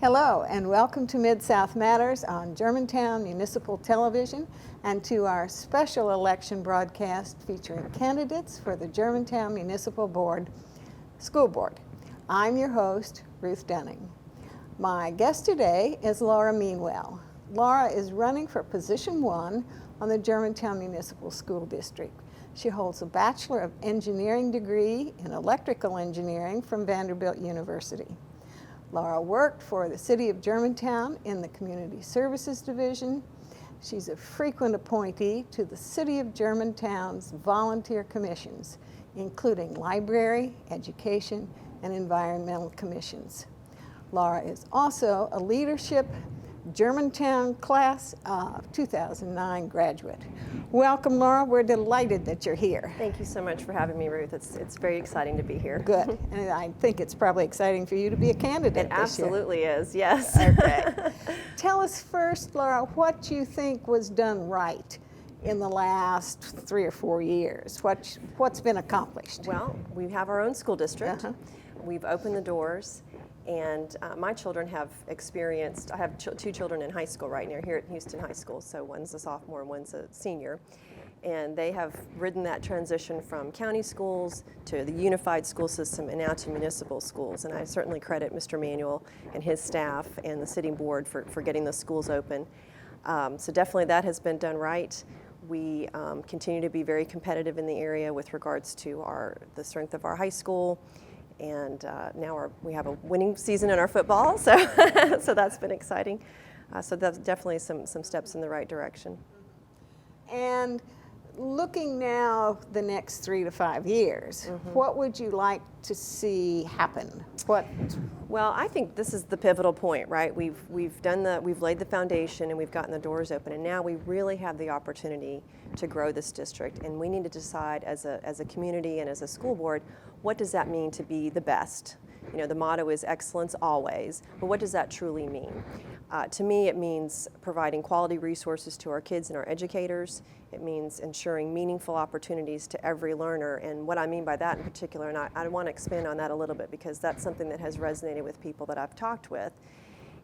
Hello and welcome to MidSouth Matters on Germantown Municipal Television and to our special election broadcast featuring candidates for the Germantown Municipal School Board. I'm your host, Ruth Dunning. My guest today is Laura Meanwell. Laura is running for Position 1 on the Germantown Municipal School District. She holds a Bachelor of Engineering degree in Electrical Engineering from Vanderbilt University. Laura worked for the City of Germantown in the Community Services Division. She's a frequent appointee to the City of Germantown's volunteer commissions, including Library, Education, and Environmental Commissions. Laura is also a Leadership Germantown Class of 2009 graduate. Welcome, Laura. We're delighted that you're here. Thank you so much for having me, Ruth. It's very exciting to be here. Good. And I think it's probably exciting for you to be a candidate this year. It absolutely is, yes. Okay. Tell us first, Laura, what you think was done right in the last 3 or 4 years. What's been accomplished? Well, we have our own school district. We've opened the doors. And my children have experienced, I have two children in high school right now here at Houston High School, so one's a sophomore and one's a senior. And they have ridden that transition from county schools to the unified school system and now to municipal schools. And I certainly credit Mr. Manuel and his staff and the city board for getting the schools open. So definitely that has been done right. We continue to be very competitive in the area with regards to the strength of our high school. And now we have a winning season in our football, so so that's been exciting. So that's definitely some steps in the right direction. And looking now the next 3 to 5 years, what would you like to see happen? Well, I think this is the pivotal point, right? We've laid the foundation and we've gotten the doors open, and now we really have the opportunity to grow this district, and we need to decide as a community and as a school board, what does that mean to be the best? You know, the motto is excellence always, but what does that truly mean? To me, it means providing quality resources to our kids and our educators. It means ensuring meaningful opportunities to every learner, and what I mean by that in particular, and I want to expand on that a little bit because that's something that has resonated with people that I've talked with,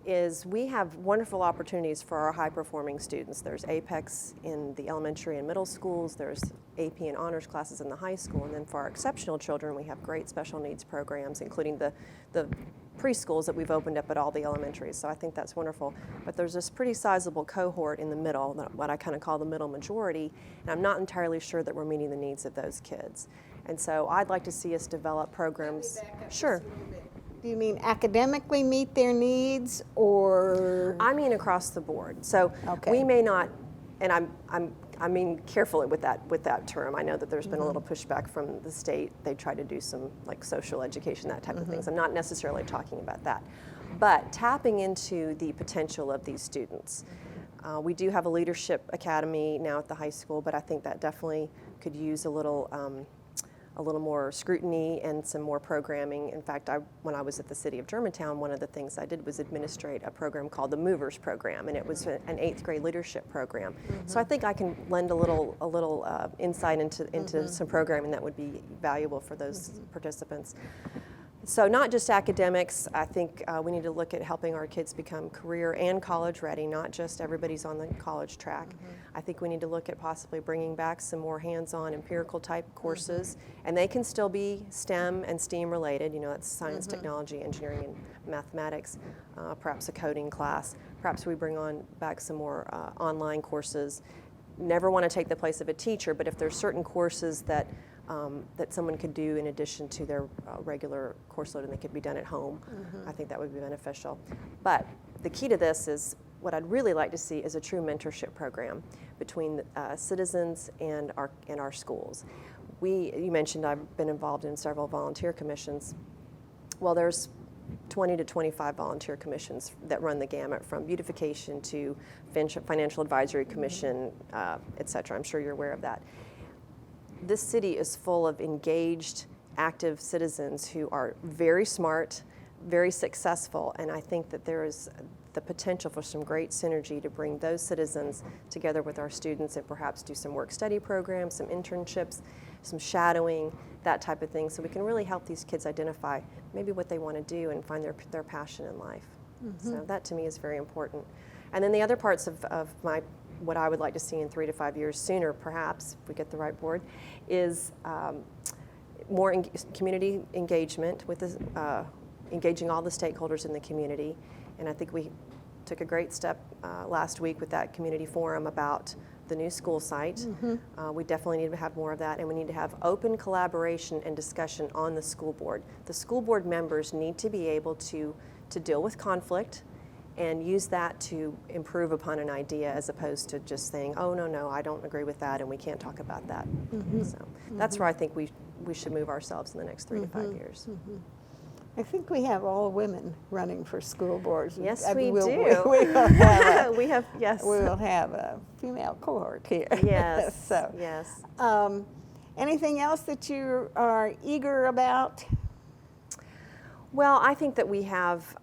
is we have wonderful opportunities for our high-performing students. There's APEX in the elementary and middle schools, there's AP and honors classes in the high school, and then for our exceptional children, we have great special needs programs, including the preschools that we've opened up at all the elementaries, so I think that's wonderful. But there's this pretty sizable cohort in the middle, what I kind of call the middle majority, and I'm not entirely sure that we're meeting the needs of those kids. And so I'd like to see us develop programs. Sure. Do you mean academically meet their needs, or? I mean across the board. So we may not, and I mean carefully with that term. I know that there's been a little pushback from the state. They try to do some like social education, that type of things. I'm not necessarily talking about that, but tapping into the potential of these students. We do have a leadership academy now at the high school, but I think that definitely could use a little more scrutiny and some more programming. In fact, when I was at the City of Germantown, one of the things I did was administrate a program called the Movers Program, and it was an 8th grade leadership program. So I think I can lend a little insight into some programming that would be valuable for those participants. So not just academics, I think we need to look at helping our kids become career and college ready, not just everybody's on the college track. I think we need to look at possibly bringing back some more hands-on empirical type courses, and they can still be STEM and STEAM related, you know, that's science, technology, engineering, and mathematics, perhaps a coding class. Perhaps we bring back some more online courses. Never want to take the place of a teacher, but if there's certain courses that someone could do in addition to their regular course load and they could be done at home, I think that would be beneficial. But the key to this is, what I'd really like to see is a true mentorship program between citizens and our schools. You mentioned I've been involved in several volunteer commissions. Well, there's 20 to 25 volunteer commissions that run the gamut from beautification to financial advisory commission, et cetera. I'm sure you're aware of that. This city is full of engaged, active citizens who are very smart, very successful, and I think that there is the potential for some great synergy to bring those citizens together with our students and perhaps do some work-study programs, some internships, some shadowing, that type of thing, so we can really help these kids identify maybe what they want to do and find their passion in life. So that to me is very important. And then the other parts of what I would like to see in 3 to 5 years sooner, perhaps, if we get the right board, is more community engagement with engaging all the stakeholders in the community. And I think we took a great step last week with that community forum about the new school site. We definitely need to have more of that, and we need to have open collaboration and discussion on the school board. The school board members need to be able to deal with conflict and use that to improve upon an idea, as opposed to just saying, oh, no, I don't agree with that and we can't talk about that. So that's where I think we should move ourselves in the next 3 to 5 years. I think we have all women running for school boards. Yes, we do. We have, yes. We'll have a female cohort here. Yes, So, yes. Anything else that you are eager about? Well, I think that we have,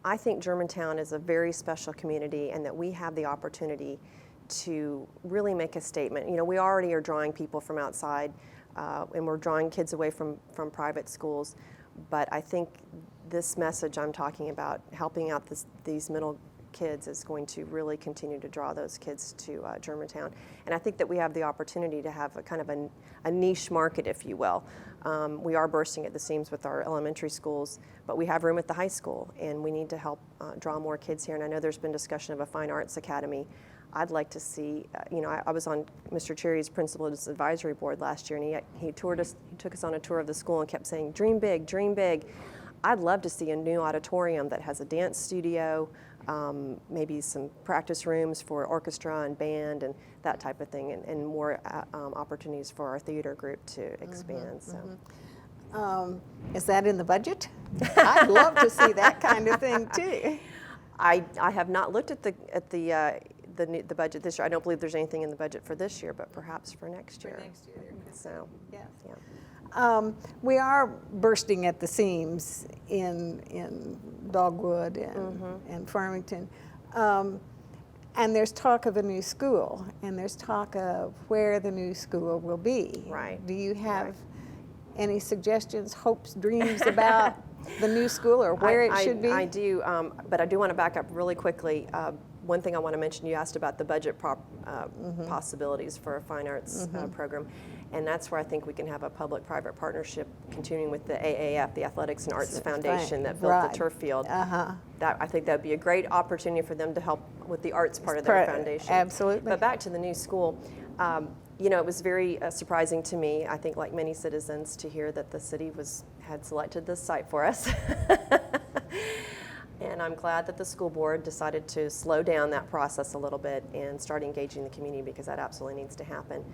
I think Germantown is a very special community, and that we have the opportunity to really make a statement. You know, we already are drawing people from outside, and we're drawing kids away from private schools. But I think this message I'm talking about, helping out these middle kids, is going to really continue to draw those kids to Germantown. And I think that we have the opportunity to have a kind of a niche market, if you will. We are bursting at the seams with our elementary schools, but we have room at the high school, and we need to help draw more kids here. And I know there's been discussion of a fine arts academy. I'd like to see, I was on Mr. Cherry's principal's advisory board last year, and he took us on a tour of the school and kept saying, dream big, dream big. I'd love to see a new auditorium that has a dance studio, maybe some practice rooms for orchestra and band and that type of thing, and more opportunities for our theater group to expand. Is that in the budget? I'd love to see that kind of thing too. I have not looked at the budget this year. I don't believe there's anything in the budget for this year, but perhaps for next year. So, yes. Yeah. We are bursting at the seams in Dogwood and Farmington. And there's talk of a new school, and there's talk of where the new school will be. Right. Do you have any suggestions, hopes, dreams about the new school, or where it should be? I do, but I do want to back up really quickly. One thing I want to mention, you asked about the budget possibilities for a fine arts program, and that's where I think we can have a public-private partnership, continuing with the AAF, the Athletics and Arts Foundation, that built the turf field. That, I think that would be a great opportunity for them to help with the arts part of their foundation. Absolutely. But back to the new school, it was very surprising to me, I think like many citizens, to hear that the city had selected this site for us. And I'm glad that the school board decided to slow down that process a little bit and start engaging the community, because that absolutely needs to happen.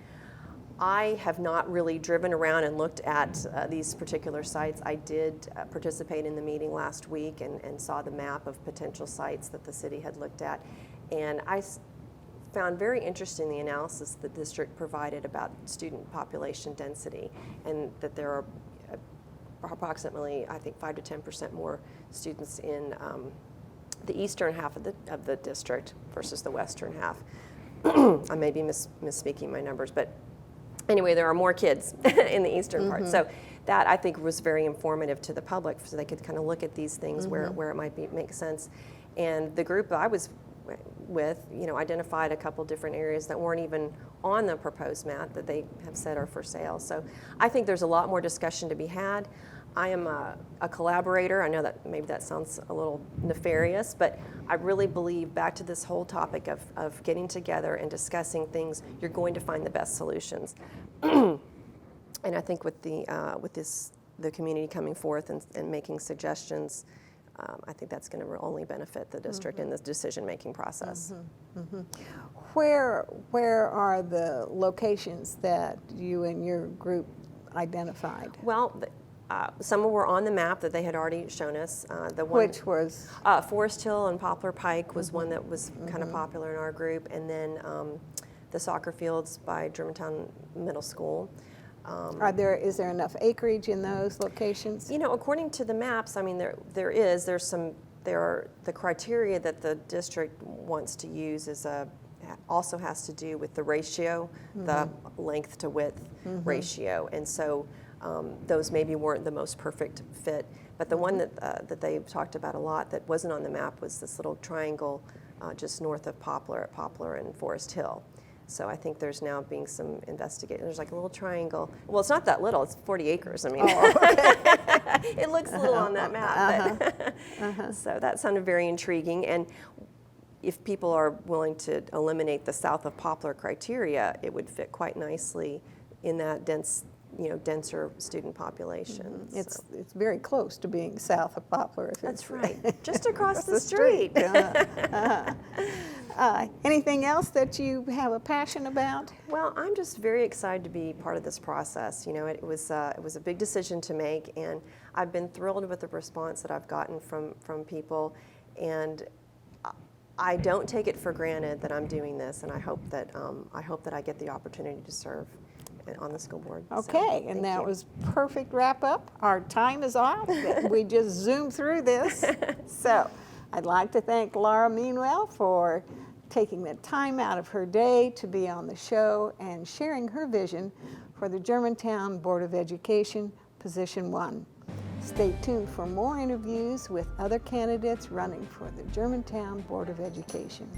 I have not really driven around and looked at these particular sites. I did participate in the meeting last week and saw the map of potential sites that the city had looked at. And I found very interesting the analysis the district provided about student population density, and that there are approximately, I think, 5 to 10% more students in the eastern half of the district versus the western half. I may be misspeaking my numbers, but anyway, there are more kids in the eastern part. So that, I think, was very informative to the public, so they could kind of look at these things where it might make sense. And the group I was with, identified a couple different areas that weren't even on the proposed map that they have said are for sale. So I think there's a lot more discussion to be had. I am a collaborator. I know that maybe that sounds a little nefarious, but I really believe, back to this whole topic of getting together and discussing things, you're going to find the best solutions. And I think with the community coming forth and making suggestions, I think that's going to only benefit the district in the decision-making process. Where are the locations that you and your group identified? Well, some were on the map that they had already shown us. Which was? Forest Hill and Poplar Pike was one that was kind of popular in our group, and then the soccer fields by Germantown Middle School. Is there enough acreage in those locations? According to the maps, I mean, there are the criteria that the district wants to use also has to do with the ratio, the length to width ratio, and so those maybe weren't the most perfect fit. But the one that they talked about a lot that wasn't on the map was this little triangle just north of Poplar, at Poplar and Forest Hill. So I think there's now being some investigation. There's like a little triangle. Well, it's not that little. It's 40 acres. I mean, it looks little on that map. But so that sounded very intriguing. And if people are willing to eliminate the south of Poplar criteria, it would fit quite nicely in that denser student population. It's very close to being south of Poplar. That's right, just across the street. Anything else that you have a passion about? Well, I'm just very excited to be part of this process. You know, it was a big decision to make, and I've been thrilled with the response that I've gotten from people, and I don't take it for granted that I'm doing this, and I hope that I get the opportunity to serve on the school board. Okay, so, and that was perfect wrap up. Our time is off. We just zoomed through this. So I'd like to thank Laura Meanwell for taking the time out of her day to be on the show and sharing her vision for the Germantown Board of Education, Position 1. Stay tuned for more interviews with other candidates running for the Germantown Board of Education.